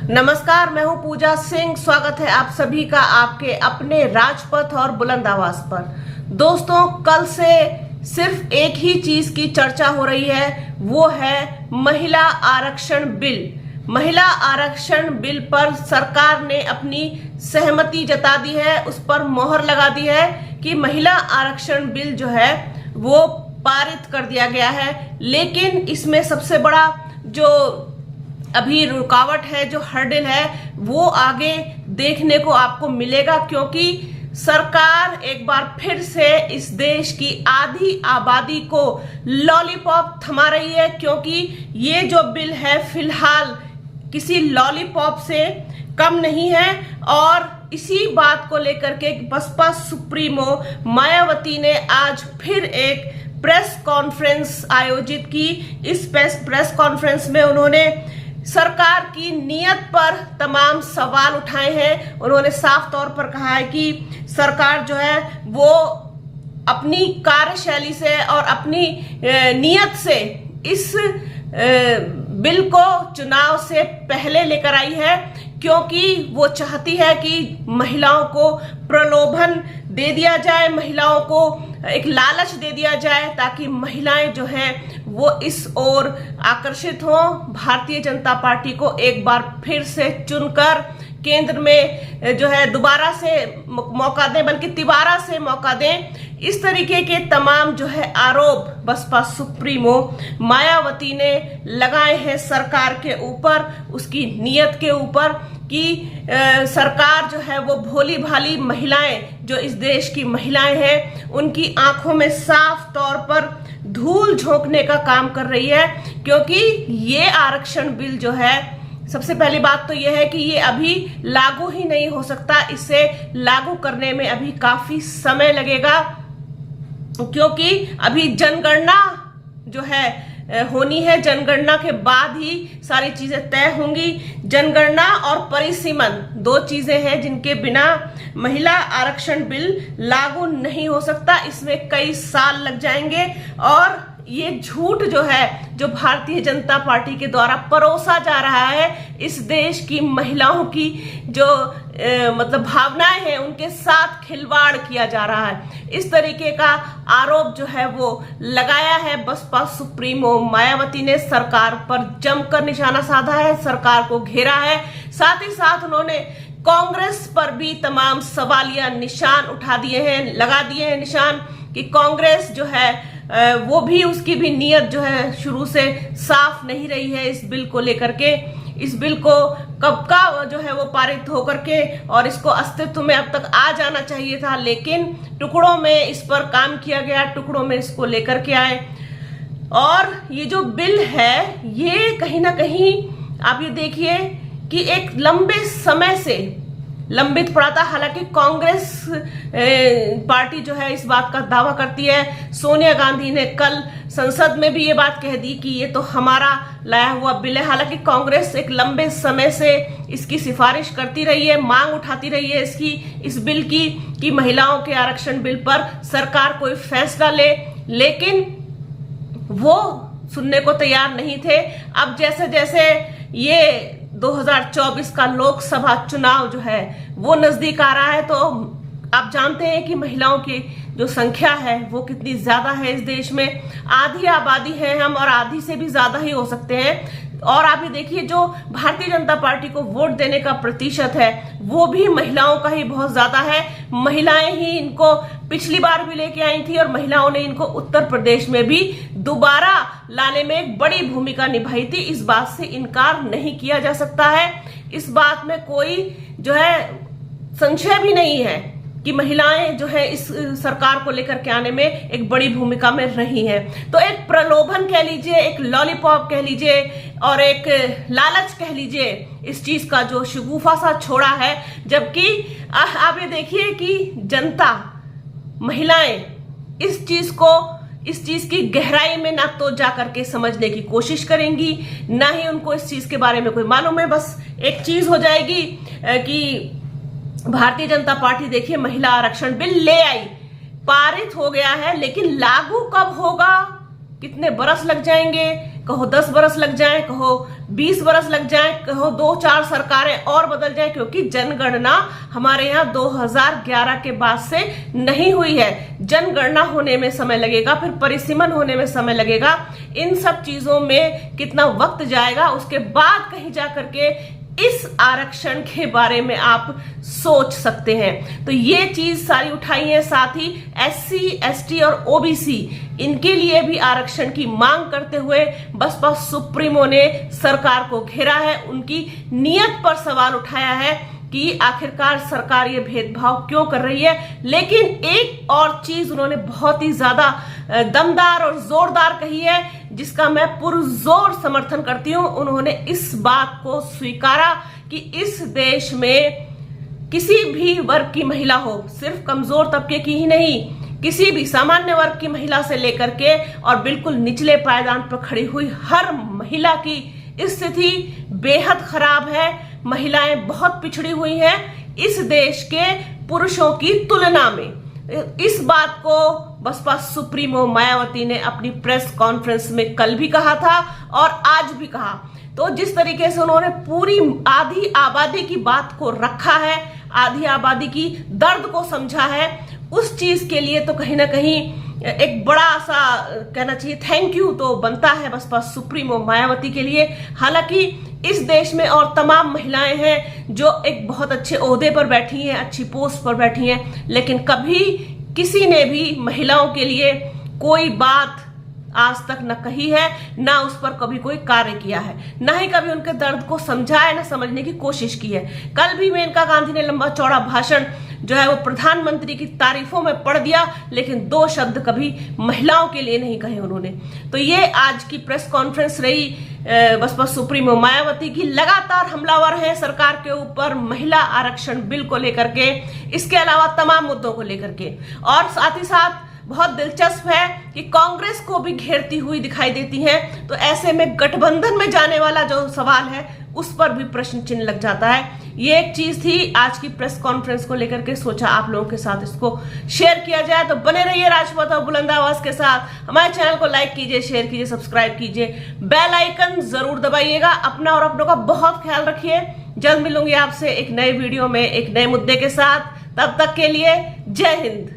नमस्कार, मैं हूं पूजा सिंह। स्वागत है आप सभी का आपके अपने राजपथ और बुलंद आवाज पर। दोस्तों, कल से सिर्फ एक ही चीज की चर्चा हो रही है, वो है महिला आरक्षण बिल। महिला आरक्षण बिल पर सरकार ने अपनी सहमति जता दी है, उस पर मोहर लगा दी है कि महिला आरक्षण बिल जो है वो पारित कर दिया गया है। लेकिन इसमें सबसे बड़ा जो अभी रुकावट है, जो हर्डल है, वो आगे देखने को आपको मिलेगा, क्योंकि सरकार एक बार फिर से इस देश की आधी आबादी को लॉलीपॉप थमा रही है। क्योंकि ये जो बिल है फिलहाल किसी लॉलीपॉप से कम नहीं है। और इसी बात को लेकर के बसपा सुप्रीमो मायावती ने आज फिर एक प्रेस कॉन्फ्रेंस आयोजित की। इस प्रेस कॉन्फ्रेंस में उन्होंने सरकार की नीयत पर तमाम सवाल उठाए हैं। उन्होंने साफ तौर पर कहा है कि सरकार जो है वो अपनी कार्यशैली से और अपनी नीयत से इस बिल को चुनाव से पहले लेकर आई है, क्योंकि वो चाहती है कि महिलाओं को प्रलोभन दे दिया जाए, महिलाओं को एक लालच दे दिया जाए, ताकि महिलाएं जो हैं वो इस ओर आकर्षित हों, भारतीय जनता पार्टी को एक बार फिर से चुनकर केंद्र में जो है दोबारा से मौका दें, बल्कि तिबारा से मौका दें। इस तरीके के तमाम जो है आरोप बसपा सुप्रीमो मायावती ने लगाए हैं सरकार के ऊपर, उसकी नीयत के ऊपर, कि सरकार जो है वो भोली भाली महिलाएं, जो इस देश की महिलाएं हैं, उनकी आंखों में साफ तौर पर धूल झोंकने का काम कर रही है। क्योंकि ये आरक्षण बिल जो है, सबसे पहली बात तो यह है कि ये अभी लागू ही नहीं हो सकता, इसे लागू करने में अभी काफी समय लगेगा, क्योंकि अभी जनगणना जो है होनी है। जनगणना के बाद ही सारी चीजें तय होंगी। जनगणना और परिसीमन दो चीजें हैं जिनके बिना महिला आरक्षण बिल लागू नहीं हो सकता। इसमें कई साल लग जाएंगे। और ये झूठ जो है, जो भारतीय जनता पार्टी के द्वारा परोसा जा रहा है, इस देश की महिलाओं की जो मतलब भावनाएं हैं, उनके साथ खिलवाड़ किया जा रहा है, इस तरीके का आरोप जो है वो लगाया है बसपा सुप्रीमो मायावती ने। सरकार पर जमकर निशाना साधा है, सरकार को घेरा है। साथ ही साथ उन्होंने कांग्रेस पर भी तमाम सवालिया निशान उठा दिए हैं, लगा दिए हैं निशान, कि कांग्रेस जो है वो भी, उसकी भी नीयत जो है शुरू से साफ नहीं रही है इस बिल को लेकर के। इस बिल को कब का जो है वो पारित होकर के और इसको अस्तित्व में अब तक आ जाना चाहिए था, लेकिन टुकड़ों में इस पर काम किया गया, टुकड़ों में इसको लेकर के आए। और ये जो बिल है, ये कहीं ना कहीं आप ये देखिए कि एक लंबे समय से लंबित पड़ा था। हालांकि कांग्रेस पार्टी जो है इस बात का दावा करती है। सोनिया गांधी ने कल संसद में भी ये बात कह दी कि ये तो हमारा लाया हुआ बिल है। हालांकि कांग्रेस एक लंबे समय से इसकी सिफारिश करती रही है, मांग उठाती रही है इस बिल की, कि महिलाओं के आरक्षण बिल पर सरकार कोई फैसला ले, लेकिन वो सुनने को तैयार नहीं थे। अब जैसे जैसे ये 2024 का लोकसभा चुनाव जो है वो नजदीक आ रहा है, तो आप जानते हैं कि महिलाओं की जो संख्या है वो कितनी ज्यादा है इस देश में। आधी आबादी है हम, और आधी से भी ज्यादा ही हो सकते हैं। और आप ये देखिए, जो भारतीय जनता पार्टी को वोट देने का प्रतिशत है वो भी महिलाओं का ही बहुत ज्यादा है। महिलाएं ही इनको पिछली बार भी लेके आई थी, और महिलाओं ने इनको उत्तर प्रदेश में भी दोबारा लाने में एक बड़ी भूमिका निभाई थी। इस बात से इनकार नहीं किया जा सकता है। इस बात में कोई जो है संशय भी नहीं है कि महिलाएं जो है इस सरकार को लेकर के आने में एक बड़ी भूमिका में रही हैं। तो एक प्रलोभन कह लीजिए, एक लॉलीपॉप कह लीजिए, और एक लालच कह लीजिए, इस चीज का जो शगुफा सा छोड़ा है। जबकि आप ये देखिए कि जनता, महिलाएं इस चीज की गहराई में ना तो जा करके समझने की कोशिश करेंगी, ना ही उनको इस चीज के बारे में कोई मालूम है। बस एक चीज हो जाएगी कि भारतीय जनता पार्टी देखिए महिला आरक्षण बिल ले आई, पारित हो गया है, लेकिन लागू कब होगा, कितने बरस लग जाएंगे, कहो 10 बरस लग जाए, कहो 20 बरस लग जाए, कहो 2-4 सरकारें और बदल जाए, क्योंकि जनगणना हमारे यहाँ 2011 के बाद से नहीं हुई है। जनगणना होने में समय लगेगा, फिर परिसीमन होने में समय लगेगा, इन सब चीजों में कितना वक्त जाएगा, उसके बाद कहीं जाकर के इस आरक्षण के बारे में आप सोच सकते हैं। तो ये चीज सारी उठाई है। साथ ही SC, ST और OBC इनके लिए भी आरक्षण की मांग करते हुए बसपा सुप्रीमो ने सरकार को घेरा है, उनकी नीयत पर सवाल उठाया है कि आखिरकार सरकार ये भेदभाव क्यों कर रही है। लेकिन एक और चीज उन्होंने बहुत ही ज्यादा दमदार और जोरदार कही है, जिसका मैं पुरजोर समर्थन करती हूं। उन्होंने इस बात को स्वीकारा कि इस देश में किसी भी वर्ग की महिला हो, सिर्फ कमजोर तबके की ही नहीं, किसी भी सामान्य वर्ग की महिला से लेकर के और बिल्कुल निचले पायदान पर खड़ी हुई हर महिला की स्थिति बेहद खराब है। महिलाएं बहुत पिछड़ी हुई हैं इस देश के पुरुषों की तुलना में। इस बात को बसपा सुप्रीमो मायावती ने अपनी प्रेस कॉन्फ्रेंस में कल भी कहा था और आज भी कहा। तो जिस तरीके से उन्होंने पूरी आधी आबादी की बात को रखा है, आधी आबादी की दर्द को समझा है, उस चीज के लिए तो कहीं ना कहीं एक बड़ा सा कहना चाहिए थैंक यू तो बनता है बसपा सुप्रीमो मायावती के लिए। हालांकि इस देश में और तमाम महिलाएं हैं जो एक बहुत अच्छे ओहदे पर बैठी हैं, अच्छी पोस्ट पर बैठी हैं, लेकिन कभी किसी ने भी महिलाओं के लिए कोई बात आज तक न कही है, ना उस पर कभी कोई कार्य किया है, ना ही कभी उनके दर्द को समझा है, ना समझने की कोशिश की है। कल भी मेनका गांधी ने लंबा चौड़ा भाषण जो है वो प्रधानमंत्री की तारीफों में पढ़ दिया, लेकिन 2 शब्द कभी महिलाओं के लिए नहीं कहे उन्होंने। तो ये आज की प्रेस कॉन्फ्रेंस रही बसपा सुप्रीमो मायावती की। लगातार हमलावर है सरकार के ऊपर महिला आरक्षण बिल को लेकर के, इसके अलावा तमाम मुद्दों को लेकर के। और साथ ही साथ बहुत दिलचस्प है कि कांग्रेस को भी घेरती हुई दिखाई देती हैं। तो ऐसे में गठबंधन में जाने वाला जो सवाल है उस पर भी प्रश्न चिन्ह लग जाता है। ये एक चीज थी आज की प्रेस कॉन्फ्रेंस को लेकर के, सोचा आप लोगों के साथ इसको शेयर किया जाए। तो बने रहिए राजपथ और बुलंद आवाज के साथ। हमारे चैनल को लाइक कीजिए, शेयर कीजिए, सब्सक्राइब कीजिए, बेल आइकन जरूर दबाइएगा। अपना और अपनों का बहुत ख्याल रखिए। जल्द मिलूंगी आपसे एक नए वीडियो में एक नए मुद्दे के साथ। तब तक के लिए जय हिंद।